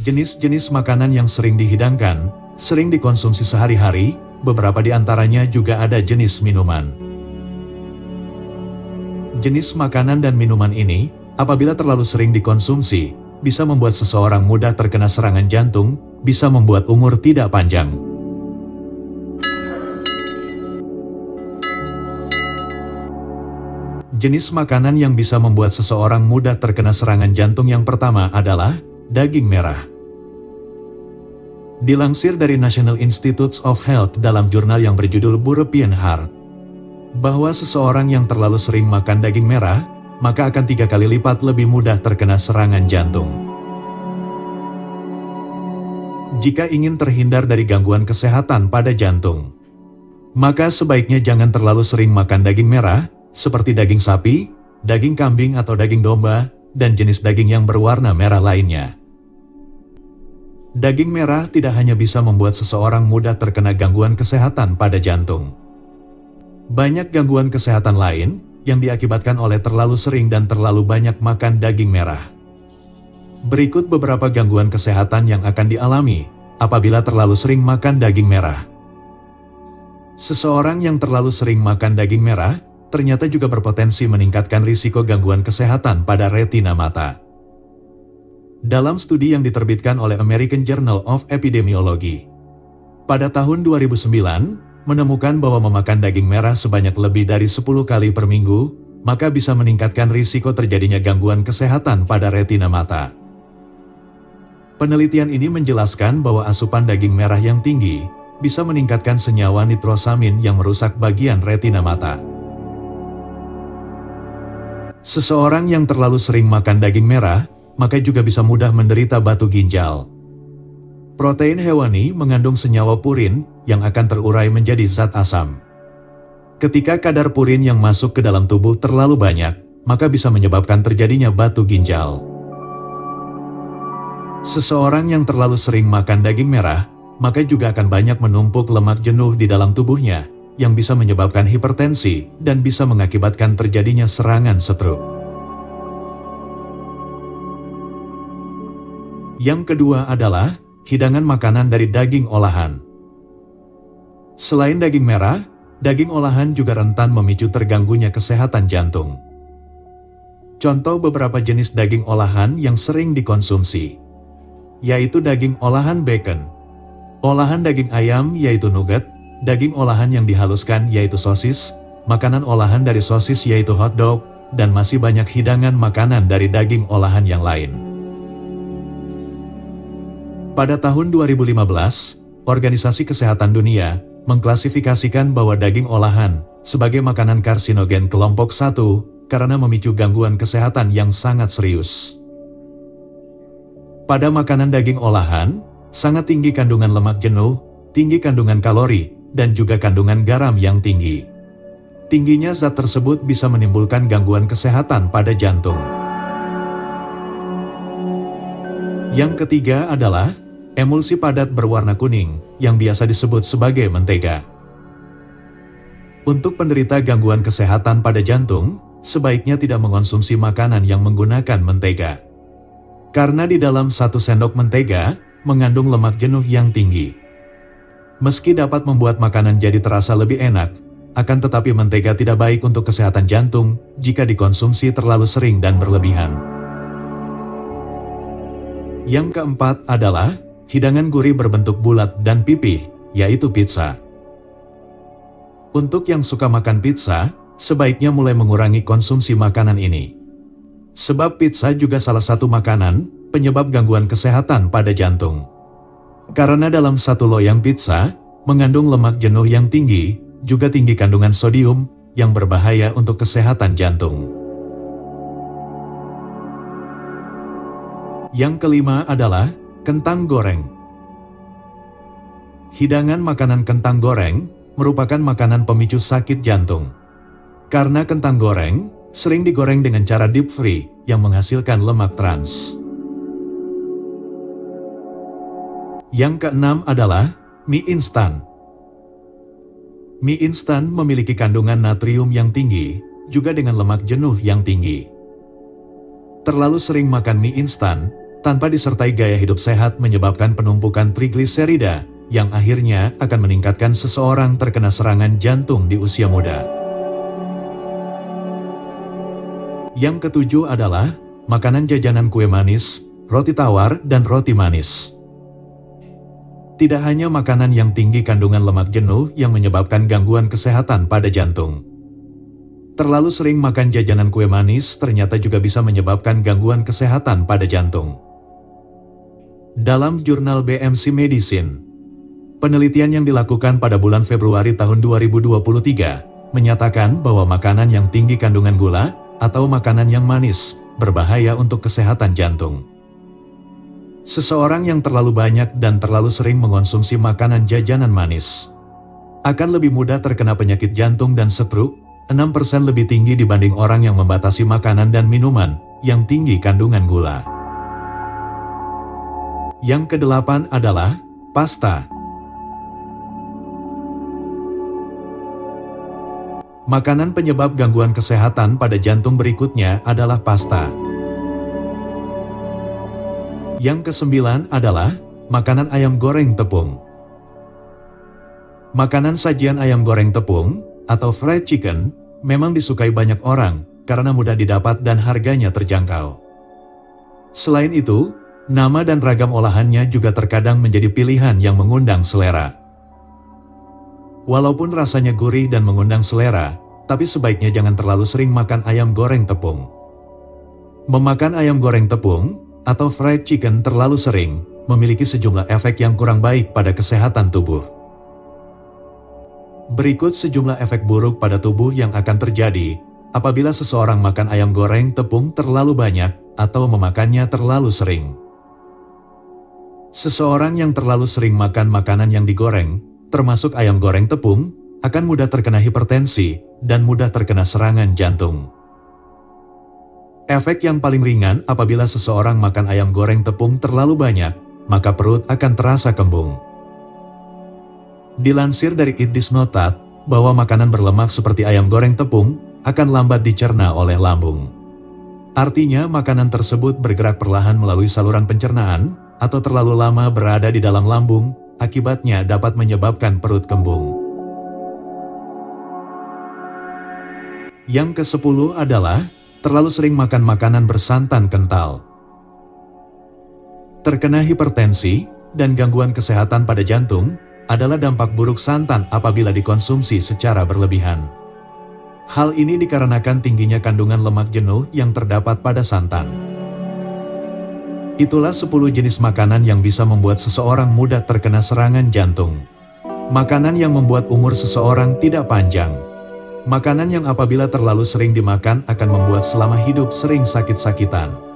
Jenis-jenis makanan yang sering dihidangkan, sering dikonsumsi sehari-hari, beberapa di antaranya juga ada jenis minuman. Jenis makanan dan minuman ini, apabila terlalu sering dikonsumsi, bisa membuat seseorang mudah terkena serangan jantung, bisa membuat umur tidak panjang. Jenis makanan yang bisa membuat seseorang mudah terkena serangan jantung yang pertama adalah daging merah. Dilansir dari National Institutes of Health dalam jurnal yang berjudul European Heart, bahwa seseorang yang terlalu sering makan daging merah, maka akan 3 kali lipat lebih mudah terkena serangan jantung. Jika ingin terhindar dari gangguan kesehatan pada jantung, maka sebaiknya jangan terlalu sering makan daging merah, seperti daging sapi, daging kambing atau daging domba, dan jenis daging yang berwarna merah lainnya. Daging merah tidak hanya bisa membuat seseorang mudah terkena gangguan kesehatan pada jantung. Banyak gangguan kesehatan lain yang diakibatkan oleh terlalu sering dan terlalu banyak makan daging merah. Berikut beberapa gangguan kesehatan yang akan dialami apabila terlalu sering makan daging merah. Seseorang yang terlalu sering makan daging merah ternyata juga berpotensi meningkatkan risiko gangguan kesehatan pada retina mata. Dalam studi yang diterbitkan oleh American Journal of Epidemiology, pada tahun 2009, menemukan bahwa memakan daging merah sebanyak lebih dari 10 kali per minggu, maka bisa meningkatkan risiko terjadinya gangguan kesehatan pada retina mata. Penelitian ini menjelaskan bahwa asupan daging merah yang tinggi bisa meningkatkan senyawa nitrosamin yang merusak bagian retina mata. Seseorang yang terlalu sering makan daging merah, maka juga bisa mudah menderita batu ginjal. Protein hewani mengandung senyawa purin yang akan terurai menjadi zat asam. Ketika kadar purin yang masuk ke dalam tubuh terlalu banyak, maka bisa menyebabkan terjadinya batu ginjal. Seseorang yang terlalu sering makan daging merah, maka juga akan banyak menumpuk lemak jenuh di dalam tubuhnya, yang bisa menyebabkan hipertensi dan bisa mengakibatkan terjadinya serangan stroke. Yang kedua adalah hidangan makanan dari daging olahan. Selain daging merah, daging olahan juga rentan memicu terganggunya kesehatan jantung. Contoh beberapa jenis daging olahan yang sering dikonsumsi, yaitu daging olahan bacon, olahan daging ayam yaitu nugget, daging olahan yang dihaluskan yaitu sosis, makanan olahan dari sosis yaitu hotdog, dan masih banyak hidangan makanan dari daging olahan yang lain. Pada tahun 2015, Organisasi Kesehatan Dunia mengklasifikasikan bahwa daging olahan sebagai makanan karsinogen kelompok 1 karena memicu gangguan kesehatan yang sangat serius. Pada makanan daging olahan, sangat tinggi kandungan lemak jenuh, tinggi kandungan kalori, dan juga kandungan garam yang tinggi. Tingginya zat tersebut bisa menimbulkan gangguan kesehatan pada jantung. Yang ketiga adalah emulsi padat berwarna kuning, yang biasa disebut sebagai mentega. Untuk penderita gangguan kesehatan pada jantung, sebaiknya tidak mengonsumsi makanan yang menggunakan mentega. Karena di dalam 1 sendok mentega, mengandung lemak jenuh yang tinggi. Meski dapat membuat makanan jadi terasa lebih enak, akan tetapi mentega tidak baik untuk kesehatan jantung jika dikonsumsi terlalu sering dan berlebihan. Yang keempat adalah hidangan gurih berbentuk bulat dan pipih, yaitu pizza. Untuk yang suka makan pizza, sebaiknya mulai mengurangi konsumsi makanan ini. Sebab pizza juga salah satu makanan penyebab gangguan kesehatan pada jantung. Karena dalam 1 loyang pizza, mengandung lemak jenuh yang tinggi, juga tinggi kandungan sodium, yang berbahaya untuk kesehatan jantung. Yang kelima adalah kentang goreng. Hidangan makanan kentang goreng merupakan makanan pemicu sakit jantung. Karena kentang goreng sering digoreng dengan cara deep fry yang menghasilkan lemak trans. Yang keenam adalah mie instan. Mie instan memiliki kandungan natrium yang tinggi, juga dengan lemak jenuh yang tinggi. Terlalu sering makan mie instan tanpa disertai gaya hidup sehat menyebabkan penumpukan trigliserida, yang akhirnya akan meningkatkan seseorang terkena serangan jantung di usia muda. Yang ketujuh adalah makanan jajanan kue manis, roti tawar, dan roti manis. Tidak hanya makanan yang tinggi kandungan lemak jenuh yang menyebabkan gangguan kesehatan pada jantung. Terlalu sering makan jajanan kue manis ternyata juga bisa menyebabkan gangguan kesehatan pada jantung. Dalam jurnal BMC Medicine, penelitian yang dilakukan pada bulan Februari tahun 2023 menyatakan bahwa makanan yang tinggi kandungan gula atau makanan yang manis berbahaya untuk kesehatan jantung. Seseorang yang terlalu banyak dan terlalu sering mengonsumsi makanan jajanan manis akan lebih mudah terkena penyakit jantung dan stroke, 6% lebih tinggi dibanding orang yang membatasi makanan dan minuman yang tinggi kandungan gula. Yang kedelapan adalah pasta. Makanan penyebab gangguan kesehatan pada jantung berikutnya adalah pasta. Yang kesembilan adalah makanan ayam goreng tepung. Makanan sajian ayam goreng tepung atau fried chicken memang disukai banyak orang karena mudah didapat dan harganya terjangkau. Selain itu, nama dan ragam olahannya juga terkadang menjadi pilihan yang mengundang selera. Walaupun rasanya gurih dan mengundang selera, tapi sebaiknya jangan terlalu sering makan ayam goreng tepung. Memakan ayam goreng tepung atau fried chicken terlalu sering memiliki sejumlah efek yang kurang baik pada kesehatan tubuh. Berikut sejumlah efek buruk pada tubuh yang akan terjadi apabila seseorang makan ayam goreng tepung terlalu banyak atau memakannya terlalu sering. Seseorang yang terlalu sering makan makanan yang digoreng, termasuk ayam goreng tepung, akan mudah terkena hipertensi dan mudah terkena serangan jantung. Efek yang paling ringan apabila seseorang makan ayam goreng tepung terlalu banyak, maka perut akan terasa kembung. Dilansir dari Eat This Not That, bahwa makanan berlemak seperti ayam goreng tepung akan lambat dicerna oleh lambung. Artinya makanan tersebut bergerak perlahan melalui saluran pencernaan, atau terlalu lama berada di dalam lambung, akibatnya dapat menyebabkan perut kembung. Yang ke-10 adalah terlalu sering makan makanan bersantan kental. Terkena hipertensi dan gangguan kesehatan pada jantung adalah dampak buruk santan apabila dikonsumsi secara berlebihan. Hal ini dikarenakan tingginya kandungan lemak jenuh yang terdapat pada santan. Itulah 10 jenis makanan yang bisa membuat seseorang mudah terkena serangan jantung. Makanan yang membuat umur seseorang tidak panjang. Makanan yang apabila terlalu sering dimakan akan membuat selama hidup sering sakit-sakitan.